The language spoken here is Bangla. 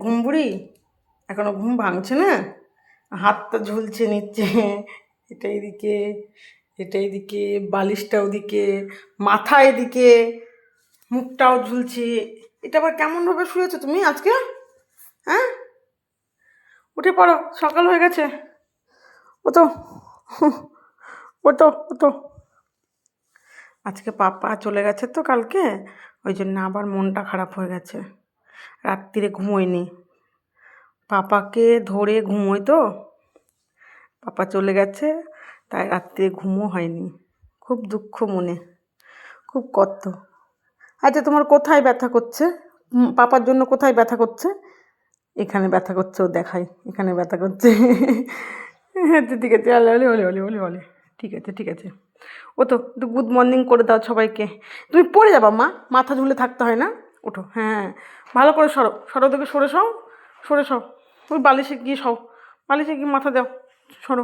ঘুম বুড়ি, এখনো ঘুম ভাঙছে না? হাতটা ঝুলছে নিচ্ছে, এটা এদিকে, এটা এদিকে, বালিশটা ওদিকে, মাথা এদিকে, মুখটাও ঝুলছে। এটা আবার কেমনভাবে শুয়েছো তুমি আজকে? হ্যাঁ, উঠে পড়ো, সকাল হয়ে গেছে। ওতো, ওতো, ওতো। আজকে পাপা চলে গেছে তো কালকে, ওই জন্য আবার মনটা খারাপ হয়ে গেছে। রাত্রিরে ঘুমোয়নি, পাপাকে ধরে ঘুমোই তো, পাপা চলে গেছে, তাই রাত্রিরে ঘুমও হয়নি। খুব দুঃখ মনে, খুব কষ্ট। আচ্ছা, তোমার কোথায় ব্যথা করছে? পাপার জন্য কোথায় ব্যথা করছে? এখানে ব্যথা করছে, ও দেখাই, এখানে ব্যথা করছে। হ্যাঁ, তো ঠিক আছে, হলে হলে হলে হলে হলে ঠিক আছে, ঠিক আছে। ও তো একটু গুড মর্নিং করে দাও সবাইকে। তুমি পড়ে যাবা মা, মাথা ঝুলে থাকতে হয় না। ওঠো, হ্যাঁ, ভালো করে সরো, সরো থেকে সরে সও, সরে সও। ওই বালিশে গিয়ে সও, বালিশে গিয়ে মাথা দাও, সরো।